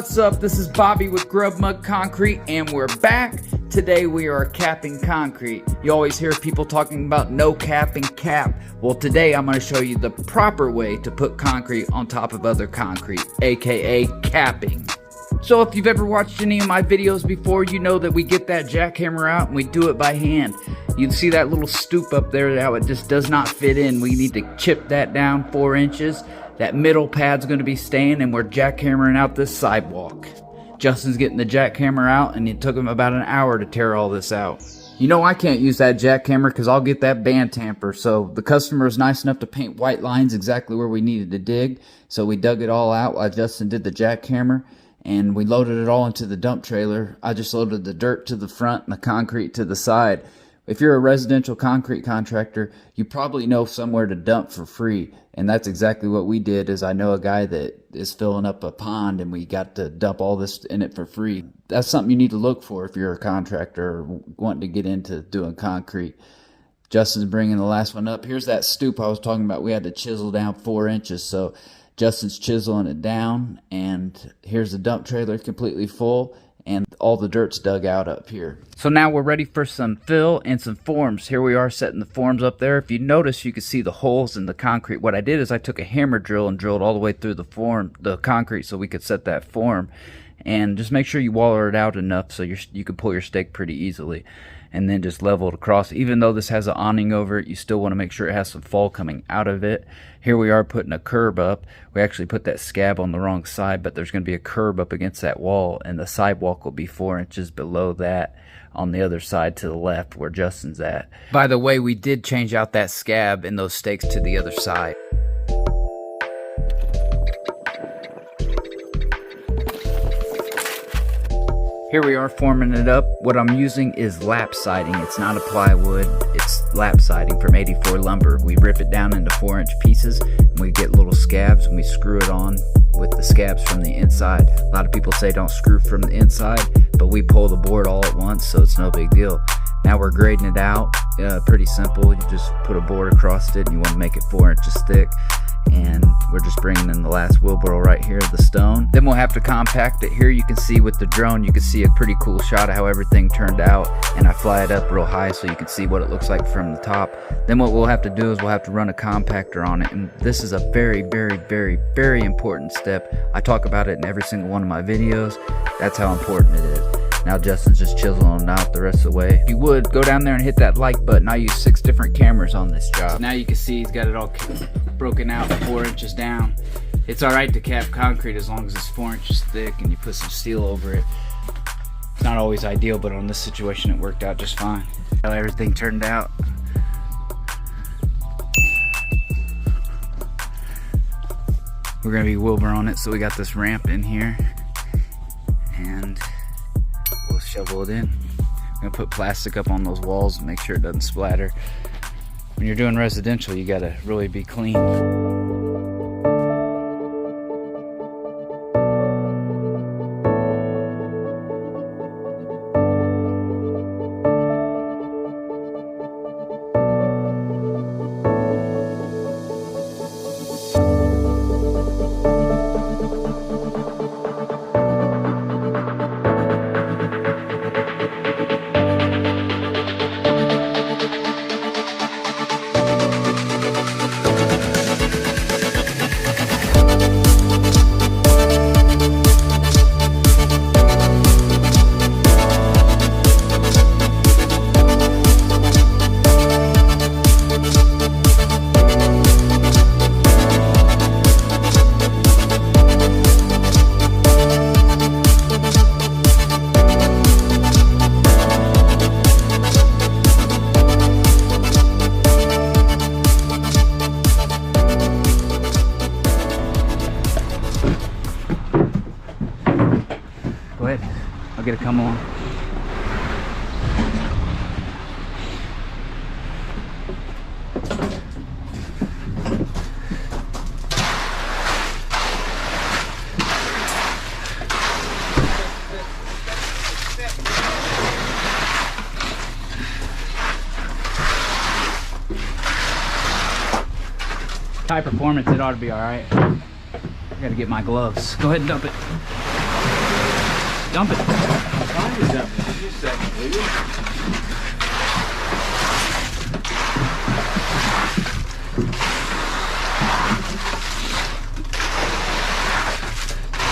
What's up? This is Bobby with Grub Mug Concrete, and we're back. Today we are capping concrete. You always hear people talking about no cap and cap. Well, today I'm going to show you the proper way to put concrete on top of other concrete, aka capping. So if you've ever watched any of my videos before, you know that we get that jackhammer out and we do it by hand. You can see that little stoop up there, how it just does not fit in. We need to chip that down 4 inches. That middle pad's going to be staying, and we're jackhammering out this sidewalk. Justin's getting the jackhammer out, and it took him about an hour to tear all this out. You know I can't use that jackhammer because I'll get that band tamper. So the customer was nice enough to paint white lines exactly where we needed to dig. So we dug it all out while Justin did the jackhammer, and we loaded it all into the dump trailer. I just loaded the dirt to the front and the concrete to the side. If you're a residential concrete contractor, you probably know somewhere to dump for free. And that's exactly what we did. Is I know a guy that is filling up a pond, and we got to dump all this in it for free. That's something you need to look for if you're a contractor or wanting to get into doing concrete. Justin's bringing the last one up. Here's that stoop I was talking about. We had to chisel down 4 inches. So Justin's chiseling it down, and here's the dump trailer completely full, and all the dirt's dug out up here. So now we're ready for some fill and some forms. Here we are setting the forms up there. If you notice, you can see the holes in the concrete. What I did is I took a hammer drill and drilled all the way through the concrete so we could set that form. And just make sure you waller it out enough so you can pull your stake pretty easily. And then just level it across. Even though this has an awning over it, you still want to make sure it has some fall coming out of it. Here we are putting a curb up. We actually put that scab on the wrong side, but there's going to be a curb up against that wall, and the sidewalk will be 4 inches below that on the other side to the left where Justin's at. By the way, we did change out that scab and those stakes to the other side. Here we are forming it up. What I'm using is lap siding. It's not a plywood, it's lap siding from 84 lumber. We rip it down into 4-inch pieces, and we get little scabs, and we screw it on with the scabs from the inside. A lot of people say don't screw from the inside, but we pull the board all at once, so it's no big deal. Now we're grading it out. Pretty simple. You just put a board across it, and you want to make it 4 inches thick. And we're just bringing in the last wheelbarrow right here, the stone. Then we'll have to compact it. Here you can see with the drone, you can see a pretty cool shot of how everything turned out. And I fly it up real high so you can see what it looks like from the top. Then what we'll have to do is we'll have to run a compactor on it. And this is a very, very, very, very important step. I talk about it in every single one of my videos. That's how important it is. Now Justin's just chiseling out the rest of the way. If you would, go down there and hit that like button. I use 6 different cameras on this job. So now you can see he's got it all broken out 4 inches down. It's alright to cap concrete as long as it's 4 inches thick and you put some steel over it. It's not always ideal, but on this situation it worked out just fine. How everything turned out. We're going to be wheelbarrowing it, so we got this ramp in here. And we'll shovel it in. I'm gonna put plastic up on those walls and make sure it doesn't splatter. When you're doing residential, you gotta really be clean. Go ahead, I'll get it come on. High performance, it ought to be all right. I gotta get my gloves. Go ahead and dump it. Dump it. Fine with that. Just a second, will you?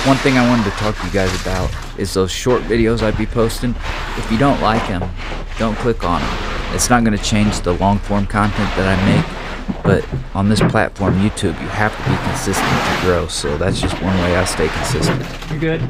One thing I wanted to talk to you guys about is those short videos I'd be posting. If you don't like them, don't click on them. It's not going to change the long form content that I make, but on this platform, YouTube, you have to be consistent to grow. So that's just one way I stay consistent. You're good.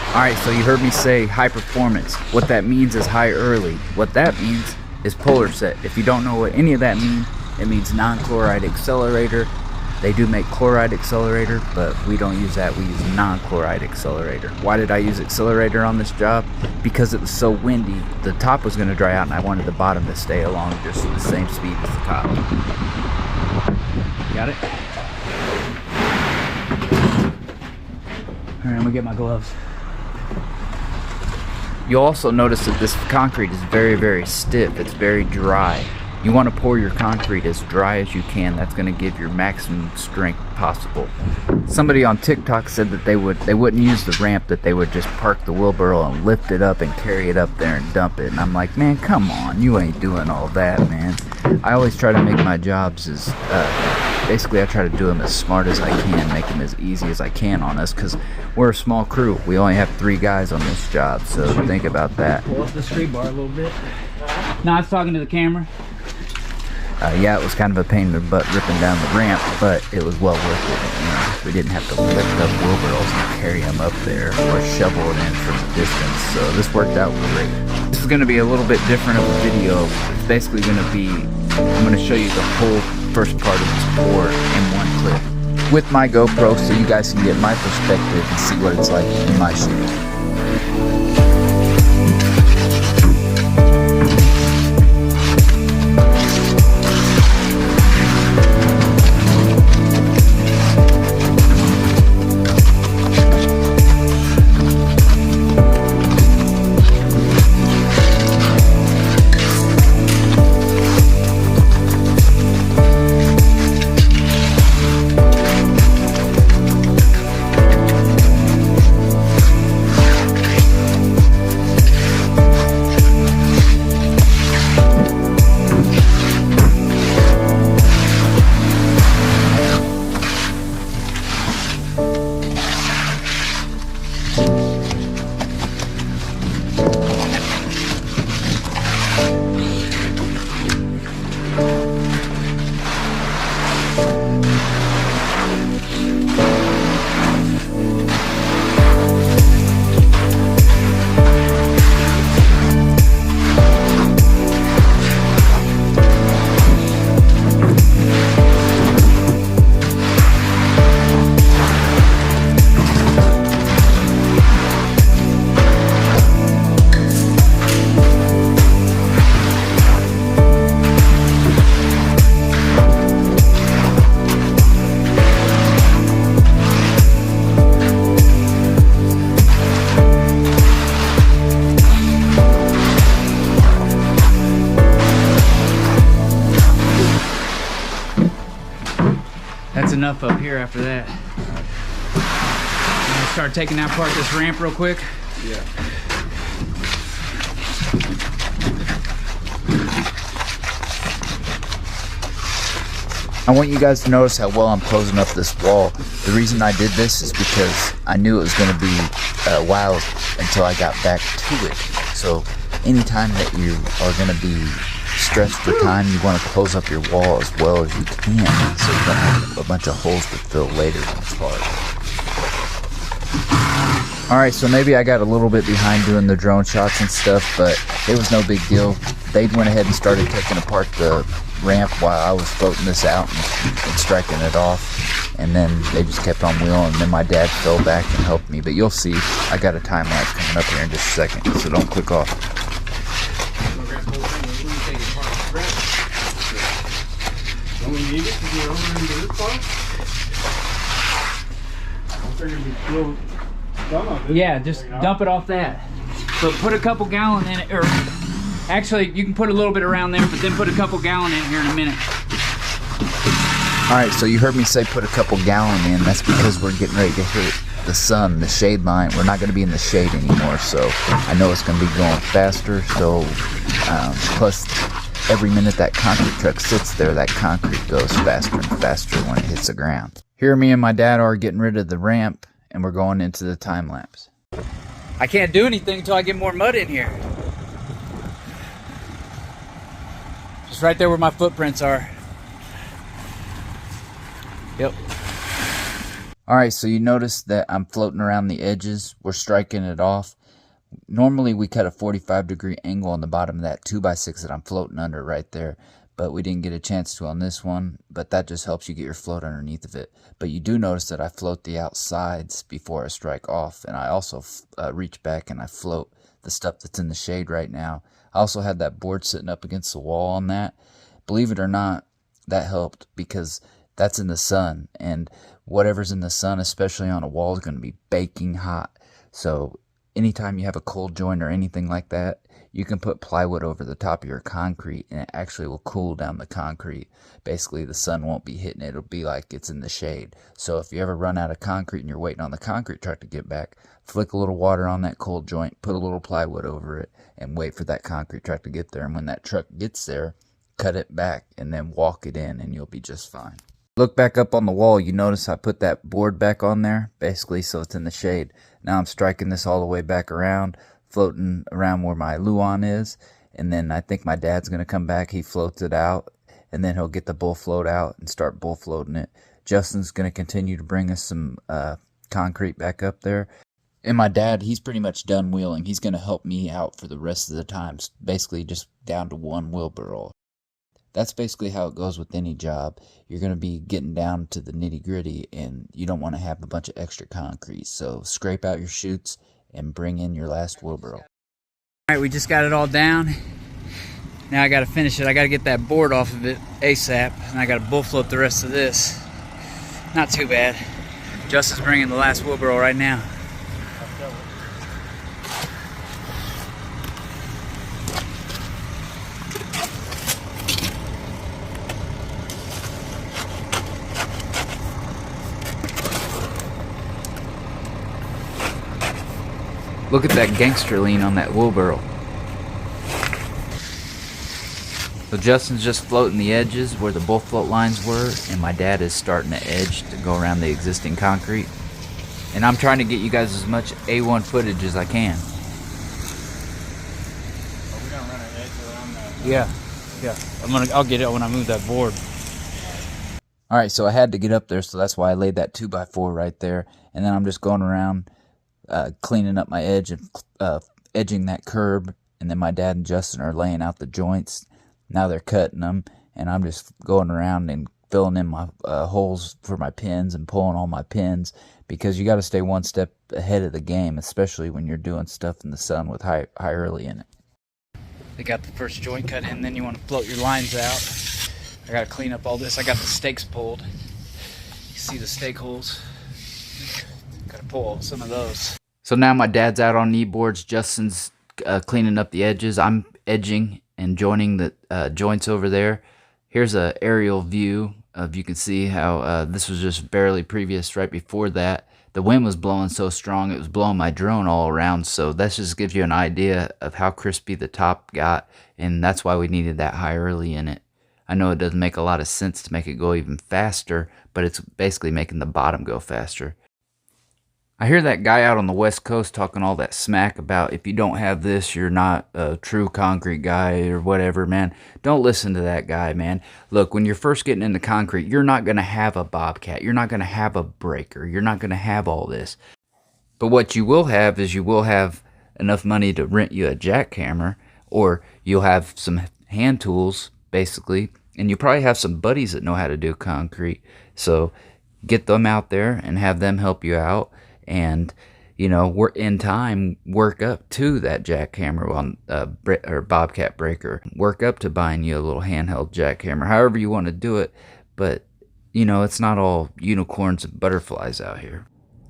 Alright, so you heard me say high performance. What that means is high early. What that means is polar set. If you don't know what any of that means, it means non-chloride accelerator. They do make chloride accelerator, but we don't use that. We use non-chloride accelerator. Why did I use accelerator on this job? Because it was so windy. The top was going to dry out and I wanted the bottom to stay along just the same speed as the top. Got it? Alright, I'm gonna get my gloves. You'll also notice that this concrete is very, very stiff. It's very dry. You want to pour your concrete as dry as you can. That's going to give your maximum strength possible. Somebody on TikTok said that they wouldn't use the ramp, that they would just park the wheelbarrow and lift it up and carry it up there and dump it. And I'm like, man, come on, you ain't doing all that, man. I always try to make my jobs as basically I try to do them as smart as I can, make them as easy as I can on us, because we're a small crew. We only have 3 guys on this job, so think about that. Pull up the street bar a little bit. No, I was talking to the camera. Yeah, it was kind of a pain in the butt ripping down the ramp, but it was well worth it. You know, we didn't have to lift up wheelbarrows and carry them up there or shovel it in from a distance, so this worked out great. This is going to be a little bit different of a video. It's basically going to be, I'm going to show you the whole first part of this pour in one clip with my GoPro so you guys can get my perspective and see what it's like in my shoes. That's enough up here after that. I'm gonna start taking apart this ramp real quick. Yeah. I want you guys to notice how well I'm closing up this wall. The reason I did this is because I knew it was going to be a while until I got back to it. So anytime that you are going to be stressed for time, you want to close up your wall as well as you can so you don't have a bunch of holes to fill later when it's hard. Alright, so maybe I got a little bit behind doing the drone shots and stuff, but it was no big deal. They went ahead and started taking apart the ramp while I was floating this out and striking it off, and then they just kept on wheeling, and then my dad fell back and helped me. But you'll see, I got a time lapse coming up here in just a second, so don't click off. Don't we need it to get over into this part? I figured we'd blow some of it. Yeah, just dump it off that. But put a couple gallon in it, or Actually, you can put a little bit around there, but then put a couple gallon in here in a minute. All right, so you heard me say put a couple gallon in. That's because we're getting ready to hit the sun, the shade line. We're not going to be in the shade anymore, so I know it's going to be going faster. So plus every minute that concrete truck sits there, that concrete goes faster and faster when it hits the ground. Here me and my dad are getting rid of the ramp, and we're going into the time lapse. I can't do anything until I get more mud in here. Just right there where my footprints are. Yep. All right, so you notice that I'm floating around the edges. We're striking it off. Normally we cut a 45-degree angle on the bottom of that 2x6 that I'm floating under right there, but we didn't get a chance to on this one, but that just helps you get your float underneath of it. But you do notice that I float the outsides before I strike off, and I also reach back and I float the stuff that's in the shade right now. I also had that board sitting up against the wall on that. Believe it or not, that helped because that's in the sun, and whatever's in the sun, especially on a wall, is going to be baking hot. So anytime you have a cold joint or anything like that, you can put plywood over the top of your concrete, and it actually will cool down the concrete. Basically, the sun won't be hitting it. It'll be like it's in the shade. So if you ever run out of concrete and you're waiting on the concrete truck to get back, flick a little water on that cold joint, put a little plywood over it, and wait for that concrete truck to get there. And when that truck gets there, cut it back and then walk it in, and you'll be just fine. Look back up on the wall, you notice I put that board back on there, basically so it's in the shade. Now I'm striking this all the way back around, floating around where my luan is, and then I think my dad's going to come back, he floats it out, and then he'll get the bull float out and start bull floating it. Justin's going to continue to bring us some concrete back up there. And my dad, he's pretty much done wheeling. He's going to help me out for the rest of the time, basically just down to one wheelbarrow. That's basically how it goes with any job. You're going to be getting down to the nitty gritty, and you don't want to have a bunch of extra concrete. So scrape out your chutes and bring in your last wheelbarrow. All right, we just got it all down. Now I got to finish it. I got to get that board off of it ASAP, and I got to bull float the rest of this. Not too bad. Justin's bringing the last wheelbarrow right now. Look at that gangster lean on that wheelbarrow. So Justin's just floating the edges where the bull float lines were, and my dad is starting the edge to go around the existing concrete. And I'm trying to get you guys as much A1 footage as I can. Are we gonna run an edge around that? Yeah. I'll get it when I move that board. Alright, so I had to get up there, so that's why I laid that 2x4 right there. And then I'm just going around cleaning up my edge and edging that curb, and then my dad and Justin are laying out the joints. Now they're cutting them, and I'm just going around and filling in my holes for my pins and pulling all my pins, because you got to stay one step ahead of the game, especially when you're doing stuff in the sun with high early in it. They got the first joint cut in, then you want to float your lines out. I got to clean up all this. I got the stakes pulled. You see the stake holes? Got to pull some of those. So now my dad's out on knee boards. Justin's cleaning up the edges. I'm edging and joining the joints over there. Here's a aerial view of, you can see how this was just barely previous right before that. The wind was blowing so strong it was blowing my drone all around, so that just gives you an idea of how crispy the top got, and that's why we needed that high early in it. I know it doesn't make a lot of sense to make it go even faster, but it's basically making the bottom go faster. I hear that guy out on the West Coast talking all that smack about if you don't have this, you're not a true concrete guy or whatever, man. Don't listen to that guy, man. Look, when you're first getting into concrete, you're not going to have a bobcat. You're not going to have a breaker. You're not going to have all this. But what you will have is you will have enough money to rent you a jackhammer, or you'll have some hand tools, basically, and you probably have some buddies that know how to do concrete. So get them out there and have them help you out. And, you know, we're in time, work up to that jackhammer on or bobcat breaker. Work up to buying you a little handheld jackhammer, however you want to do it. But, you know, it's not all unicorns and butterflies out here.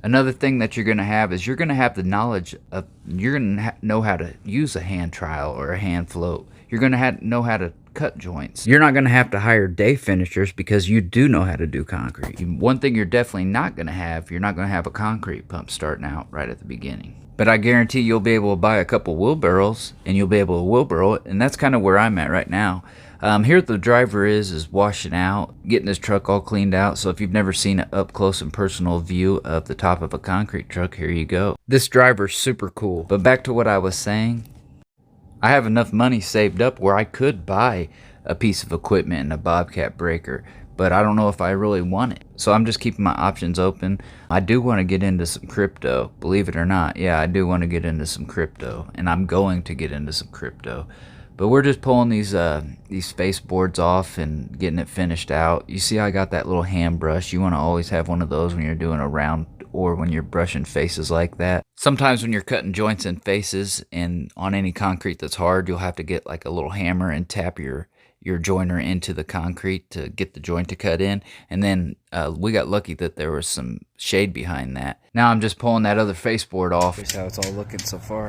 Another thing that you're going to have is you're going to have the knowledge of, you're going to know how to use a hand trowel or a hand float. You're going to know how to cut joints. You're not going to have to hire day finishers because you do know how to do concrete. One thing you're definitely not going to have, you're not going to have a concrete pump starting out right at the beginning. But I guarantee you'll be able to buy a couple wheelbarrows and you'll be able to wheelbarrow it, and that's kind of where I'm at right now. Here the driver is washing out, getting his truck all cleaned out. So if you've never seen an up close and personal view of the top of a concrete truck, here you go. This driver's super cool. But back to what I was saying, I have enough money saved up where I could buy a piece of equipment and a bobcat breaker, but I don't know if I really want it. So I'm just keeping my options open. I do want to get into some crypto, believe it or not. Yeah, I do want to get into some crypto, and I'm going to get into some crypto. But we're just pulling these face boards off and getting it finished out. You see I got that little hand brush. You want to always have one of those when you're doing a round or when you're brushing faces like that. Sometimes when you're cutting joints and faces and on any concrete that's hard, you'll have to get like a little hammer and tap your joiner into the concrete to get the joint to cut in. And then we got lucky that there was some shade behind that. Now I'm just pulling that other face board off. Here's how it's all looking so far.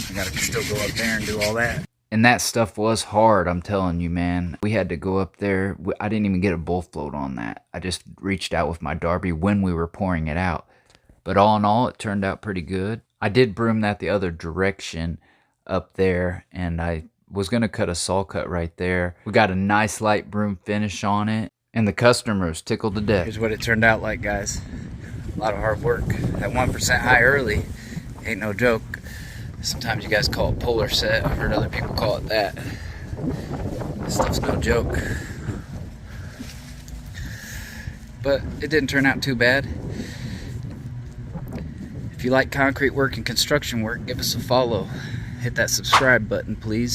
I gotta still go up there and do all that. And that stuff was hard, I'm telling you, man. We had to go up there. I didn't even get a bull float on that. I just reached out with my Darby when we were pouring it out. But all in all, it turned out pretty good. I did broom that the other direction up there, and I was going to cut a saw cut right there. We got a nice light broom finish on it, and the customer was tickled to death. Here's what it turned out like, guys. A lot of hard work. That 1% high early ain't no joke. Sometimes you guys call it polar set. I've heard other people call it that. This stuff's no joke. But it didn't turn out too bad. If you like concrete work and construction work, give us a follow. Hit that subscribe button, please.